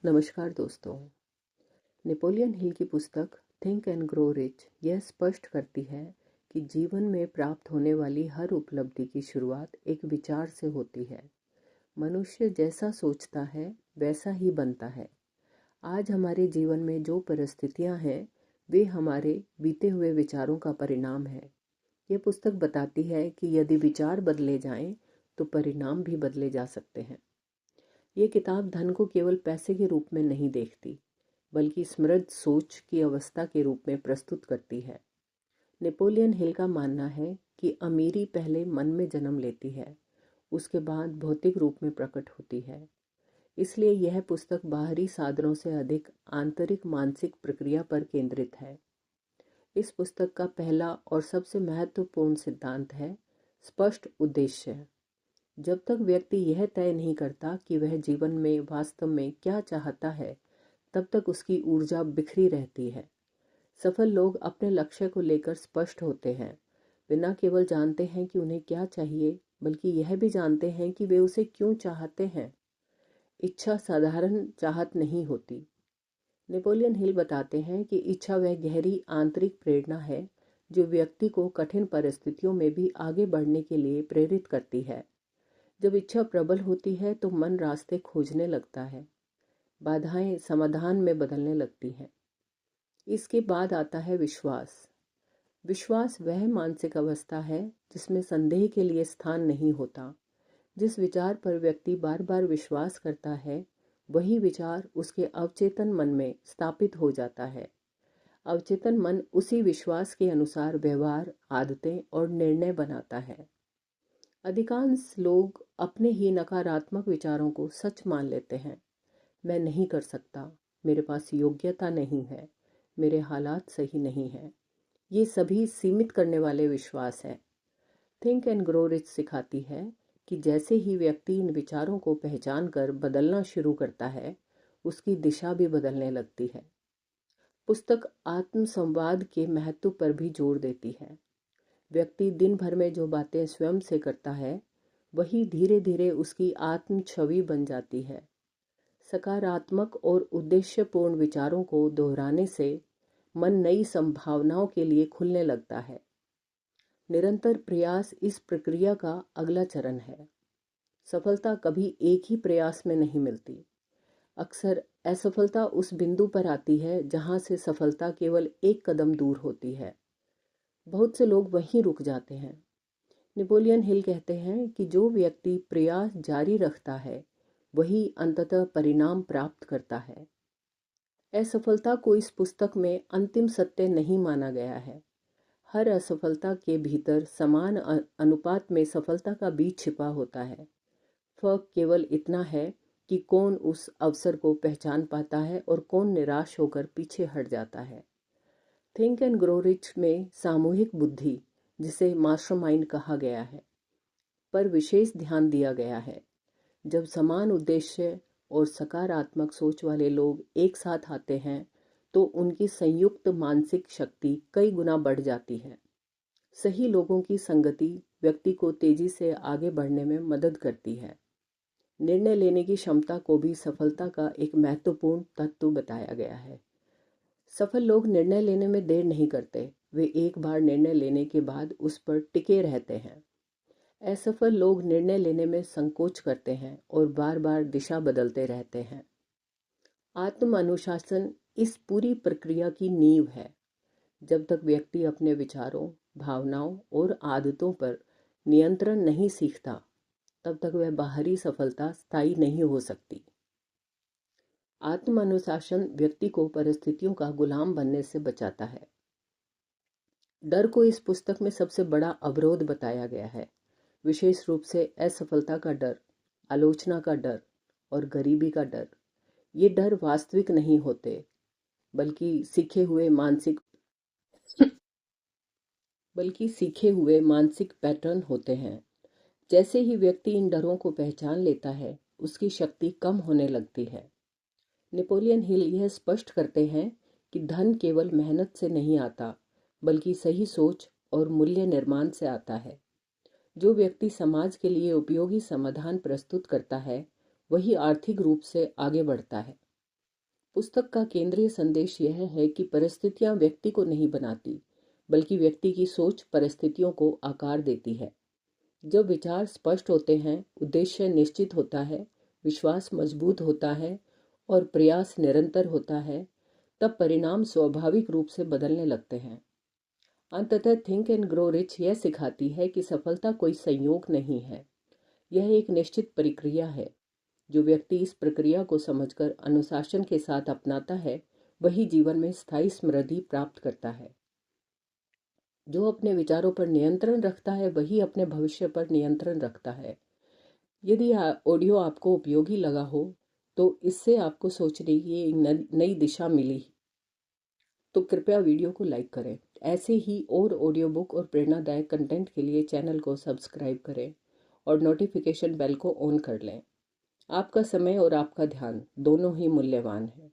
नमस्कार दोस्तों। Napoleon Hill की पुस्तक थिंक एंड ग्रो रिच यह स्पष्ट करती है कि जीवन में प्राप्त होने वाली हर उपलब्धि की शुरुआत एक विचार से होती है। मनुष्य जैसा सोचता है वैसा ही बनता है। आज हमारे जीवन में जो परिस्थितियां हैं वे हमारे बीते हुए विचारों का परिणाम है। यह पुस्तक बताती है कि यदि विचार बदले जाएं तो परिणाम भी बदले जा सकते हैं। ये किताब धन को केवल पैसे के रूप में नहीं देखती, बल्कि समृद्ध सोच की अवस्था के रूप में प्रस्तुत करती है। नेपोलियन हिल का मानना है कि अमीरी पहले मन में जन्म लेती है, उसके बाद भौतिक रूप में प्रकट होती है। इसलिए यह पुस्तक बाहरी साधनों से अधिक आंतरिक मानसिक प्रक्रिया पर केंद्रित है। इस पुस्तक का पहला और सबसे महत्वपूर्ण सिद्धांत है स्पष्ट उद्देश्य। जब तक व्यक्ति यह तय नहीं करता कि वह जीवन में वास्तव में क्या चाहता है, तब तक उसकी ऊर्जा बिखरी रहती है। सफल लोग अपने लक्ष्य को लेकर स्पष्ट होते हैं, वे न केवल जानते हैं कि उन्हें क्या चाहिए, बल्कि यह भी जानते हैं कि वे उसे क्यों चाहते हैं। इच्छा साधारण चाहत नहीं होती। नेपोलियन हिल बताते हैं कि इच्छा वह गहरी आंतरिक प्रेरणा है जो व्यक्ति को कठिन परिस्थितियों में भी आगे बढ़ने के लिए प्रेरित करती है। जब इच्छा प्रबल होती है तो मन रास्ते खोजने लगता है, बाधाएं समाधान में बदलने लगती हैं। इसके बाद आता है विश्वास। विश्वास वह मानसिक अवस्था है जिसमें संदेह के लिए स्थान नहीं होता। जिस विचार पर व्यक्ति बार बार विश्वास करता है, वही विचार उसके अवचेतन मन में स्थापित हो जाता है। अवचेतन मन उसी विश्वास के अनुसार व्यवहार, आदतें और निर्णय बनाता है। अधिकांश लोग अपने ही नकारात्मक विचारों को सच मान लेते हैं। मैं नहीं कर सकता, मेरे पास योग्यता नहीं है, मेरे हालात सही नहीं हैं। ये सभी सीमित करने वाले विश्वास हैं। थिंक एंड ग्रो रिच सिखाती है कि जैसे ही व्यक्ति इन विचारों को पहचान कर बदलना शुरू करता है, उसकी दिशा भी बदलने लगती है। पुस्तक आत्म संवाद के महत्व पर भी जोर देती है। व्यक्ति दिन भर में जो बातें स्वयं से करता है, वही धीरे धीरे उसकी आत्म छवि बन जाती है। सकारात्मक और उद्देश्यपूर्ण विचारों को दोहराने से मन नई संभावनाओं के लिए खुलने लगता है। निरंतर प्रयास इस प्रक्रिया का अगला चरण है। सफलता कभी एक ही प्रयास में नहीं मिलती। अक्सर असफलता उस बिंदु पर आती है जहां से सफलता केवल एक कदम दूर होती है। बहुत से लोग वहीं रुक जाते हैं। नेपोलियन हिल कहते हैं कि जो व्यक्ति प्रयास जारी रखता है, वही अंततः परिणाम प्राप्त करता है। असफलता को इस पुस्तक में अंतिम सत्य नहीं माना गया है। हर असफलता के भीतर समान अनुपात में सफलता का बीज छिपा होता है। फर्क केवल इतना है कि कौन उस अवसर को पहचान पाता है और कौन निराश होकर पीछे हट जाता है। थिंक एंड ग्रो रिच में सामूहिक बुद्धि, जिसे मास्टरमाइंड कहा गया है, पर विशेष ध्यान दिया गया है। जब समान उद्देश्य और सकारात्मक सोच वाले लोग एक साथ आते हैं, तो उनकी संयुक्त मानसिक शक्ति कई गुना बढ़ जाती है। सही लोगों की संगति व्यक्ति को तेजी से आगे बढ़ने में मदद करती है। निर्णय लेने की क्षमता को भी सफलता का एक महत्वपूर्ण तत्व बताया गया है। सफल लोग निर्णय लेने में देर नहीं करते, वे एक बार निर्णय लेने के बाद उस पर टिके रहते हैं। असफल लोग निर्णय लेने में संकोच करते हैं और बार बार दिशा बदलते रहते हैं। आत्म अनुशासन इस पूरी प्रक्रिया की नींव है। जब तक व्यक्ति अपने विचारों, भावनाओं और आदतों पर नियंत्रण नहीं सीखता, तब तक वह बाहरी सफलता स्थायी नहीं हो सकती। आत्म अनुशासन व्यक्ति को परिस्थितियों का गुलाम बनने से बचाता है। डर को इस पुस्तक में सबसे बड़ा अवरोध बताया गया है, विशेष रूप से असफलता का डर, आलोचना का डर और गरीबी का डर। ये डर वास्तविक नहीं होते, बल्कि सीखे हुए मानसिक पैटर्न होते हैं। जैसे ही व्यक्ति इन डरों को पहचान लेता है, उसकी शक्ति कम होने लगती है। नेपोलियन हिल यह स्पष्ट करते हैं कि धन केवल मेहनत से नहीं आता, बल्कि सही सोच और मूल्य निर्माण से आता है। जो व्यक्ति समाज के लिए उपयोगी समाधान प्रस्तुत करता है, वही आर्थिक रूप से आगे बढ़ता है। पुस्तक का केंद्रीय संदेश यह है कि परिस्थितियां व्यक्ति को नहीं बनाती, बल्कि व्यक्ति की सोच परिस्थितियों को आकार देती है। जब विचार स्पष्ट होते हैं, उद्देश्य निश्चित होता है, विश्वास मजबूत होता है और प्रयास निरंतर होता है, तब परिणाम स्वाभाविक रूप से बदलने लगते हैं। अंततः थिंक एंड ग्रो रिच यह सिखाती है कि सफलता कोई संयोग नहीं है, यह एक निश्चित प्रक्रिया है। जो व्यक्ति इस प्रक्रिया को समझकर अनुशासन के साथ अपनाता है, वही जीवन में स्थायी समृद्धि प्राप्त करता है। जो अपने विचारों पर नियंत्रण रखता है, वही अपने भविष्य पर नियंत्रण रखता है। यदि ऑडियो आपको उपयोगी लगा हो, तो इससे आपको सोचने की एक नई दिशा मिली, तो कृपया वीडियो को लाइक करें। ऐसे ही और ऑडियो बुक और प्रेरणादायक कंटेंट के लिए चैनल को सब्सक्राइब करें और नोटिफिकेशन बेल को ऑन कर लें। आपका समय और आपका ध्यान दोनों ही मूल्यवान है।